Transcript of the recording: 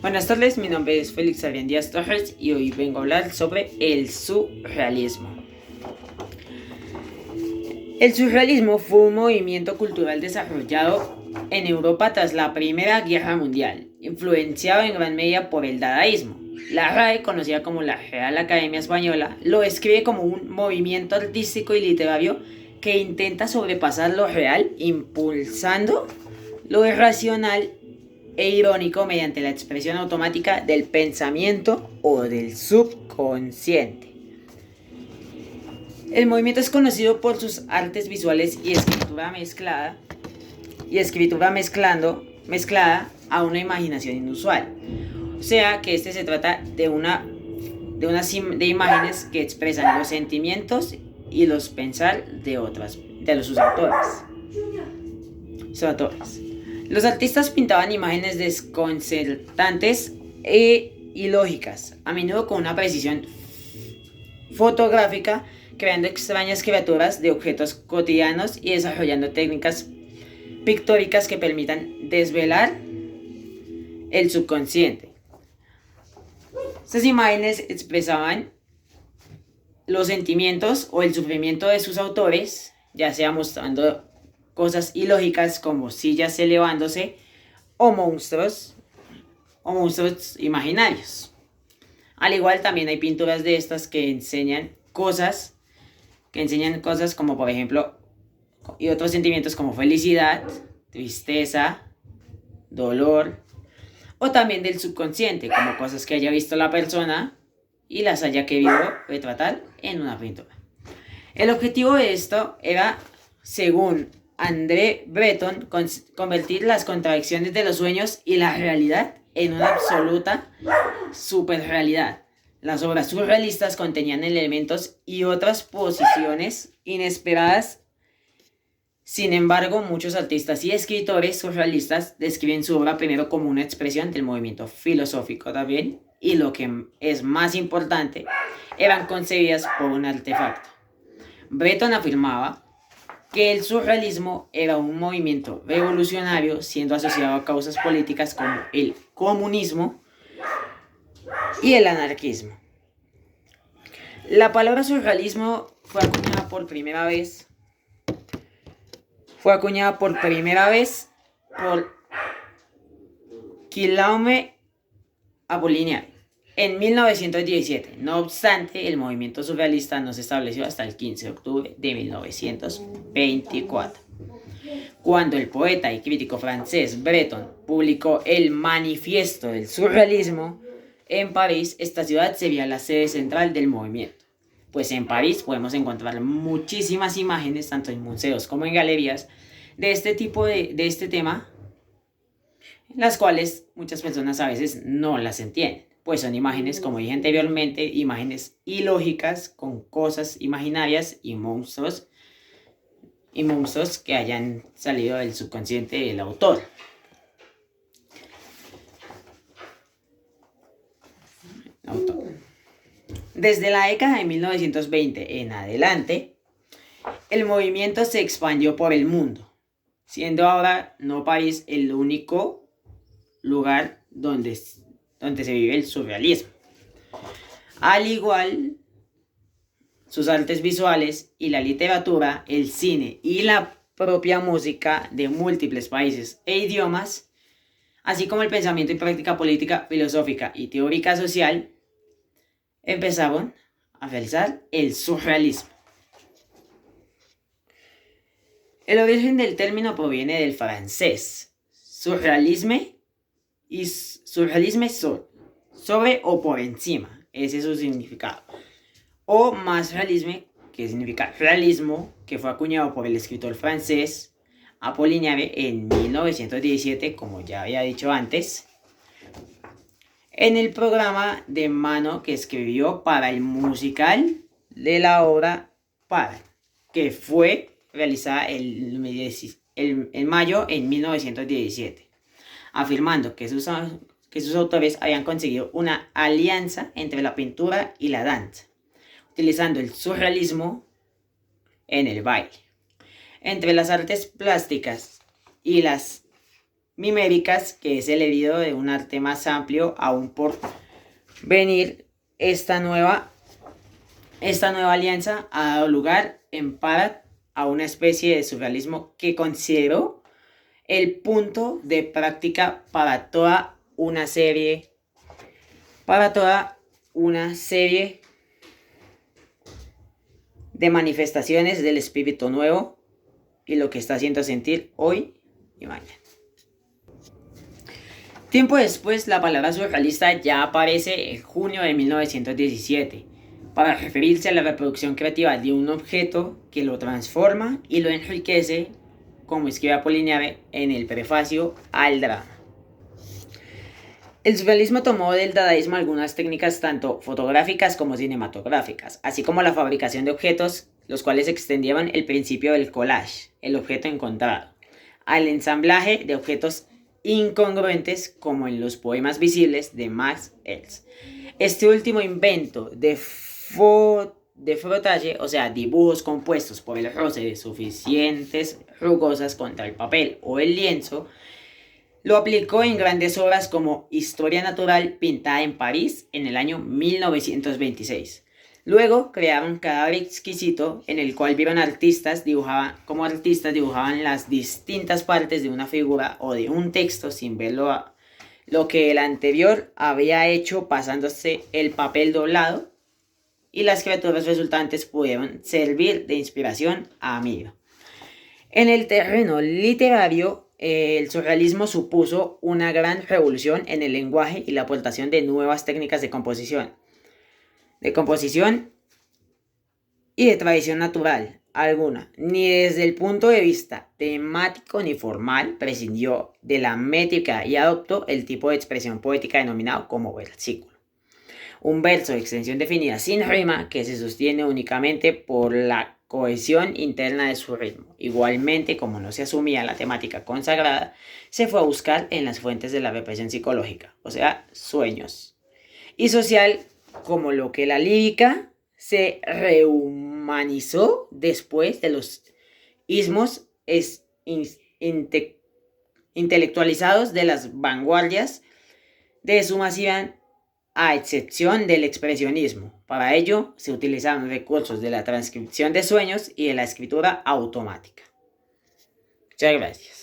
Buenas tardes, mi nombre es Félix Adrián Díaz Torres y hoy vengo a hablar sobre el surrealismo. El surrealismo fue un movimiento cultural desarrollado en Europa tras la Primera Guerra Mundial, influenciado en gran medida por el dadaísmo. La RAE, conocida como la Real Academia Española, lo describe como un movimiento artístico y literario que intenta sobrepasar lo real, impulsando lo irracional e irónico mediante la expresión automática del pensamiento o del subconsciente. El movimiento es conocido por sus artes visuales y escritura mezclada a una imaginación inusual. O sea que se trata de imágenes que expresan los sentimientos y los pensar de sus autores. Los artistas pintaban imágenes desconcertantes e ilógicas, a menudo con una precisión fotográfica, creando extrañas criaturas de objetos cotidianos y desarrollando técnicas pictóricas que permitan desvelar el subconsciente. Estas imágenes expresaban los sentimientos o el sufrimiento de sus autores, ya sea mostrando cosas ilógicas como sillas elevándose o monstruos imaginarios. Al igual también hay pinturas de estas que enseñan cosas como por ejemplo y otros sentimientos como felicidad, tristeza, dolor o también del subconsciente, como cosas que haya visto la persona y las haya querido retratar en una pintura. El objetivo de esto era, según André Breton, convertir las contradicciones de los sueños y la realidad en una absoluta superrealidad. Las obras surrealistas contenían elementos y otras posiciones inesperadas. Sin embargo, muchos artistas y escritores surrealistas describen su obra primero como una expresión del movimiento filosófico también, y lo que es más importante, eran concebidas por un artefacto. Breton afirmaba que el surrealismo era un movimiento revolucionario siendo asociado a causas políticas como el comunismo y el anarquismo. La palabra surrealismo fue acuñada por primera vez por Guillaume Apollinaire en 1917. No obstante, el movimiento surrealista no se estableció hasta el 15 de octubre de 1924, cuando el poeta y crítico francés Breton publicó el Manifiesto del Surrealismo en París. Esta ciudad sería la sede central del movimiento, pues en París podemos encontrar muchísimas imágenes, tanto en museos como en galerías, de este tipo de este tema, las cuales muchas personas a veces no las entienden, pues son imágenes, como dije anteriormente, imágenes ilógicas con cosas imaginarias y monstruos que hayan salido del subconsciente del autor. Desde la década de 1920 en adelante, el movimiento se expandió por el mundo, siendo ahora no París el único lugar donde se vive el surrealismo. Al igual, sus artes visuales y la literatura, el cine y la propia música de múltiples países e idiomas, así como el pensamiento y práctica política, filosófica y teórica social, empezaron a realizar el surrealismo. El origen del término proviene del francés surrealisme y surrealisme sobre o por encima, ese es su significado, o más realisme, que significa realismo, que fue acuñado por el escritor francés Apollinaire en 1917, como ya había dicho antes, en el programa de mano que escribió para el musical de la obra Para, que fue realizada en mayo de 1917, afirmando que sus autores habían conseguido una alianza entre la pintura y la danza, utilizando el surrealismo en el baile. Entre las artes plásticas y las miméricas, que es el herido de un arte más amplio aún por venir. Esta nueva alianza ha dado lugar en parte a una especie de surrealismo que consideró el punto de práctica para toda una serie de manifestaciones del espíritu nuevo y lo que está haciendo sentir hoy y mañana. Tiempo después, la palabra surrealista ya aparece en junio de 1917 para referirse a la reproducción creativa de un objeto que lo transforma y lo enriquece, como escribe Apollinaire en el prefacio al drama. El surrealismo tomó del dadaísmo algunas técnicas tanto fotográficas como cinematográficas, así como la fabricación de objetos, los cuales extendieron el principio del collage, el objeto encontrado, al ensamblaje de objetos incongruentes como en los poemas visibles de Max Ernst. Este último invento de frottage, o sea, dibujos compuestos por el roce de suficientes rugosas contra el papel o el lienzo, lo aplicó en grandes obras como Historia Natural, pintada en París en el año 1926. Luego crearon un cadáver exquisito en el cual vieron artistas dibujaban las distintas partes de una figura o de un texto sin ver lo que el anterior había hecho pasándose el papel doblado, y las criaturas resultantes pudieron servir de inspiración a Miro. En el terreno literario, el surrealismo supuso una gran revolución en el lenguaje y la aportación de nuevas técnicas de composición y de tradición natural alguna, ni desde el punto de vista temático ni formal, prescindió de la métrica y adoptó el tipo de expresión poética denominado como versículo. Un verso de extensión definida sin rima que se sostiene únicamente por la cohesión interna de su ritmo. Igualmente, como no se asumía la temática consagrada, se fue a buscar en las fuentes de la represión psicológica, o sea, sueños, y social, como lo que la lírica se rehumanizó después de los ismos intelectualizados de las vanguardias de su masiva, a excepción del expresionismo. Para ello se utilizaron recursos de la transcripción de sueños y de la escritura automática. Muchas gracias.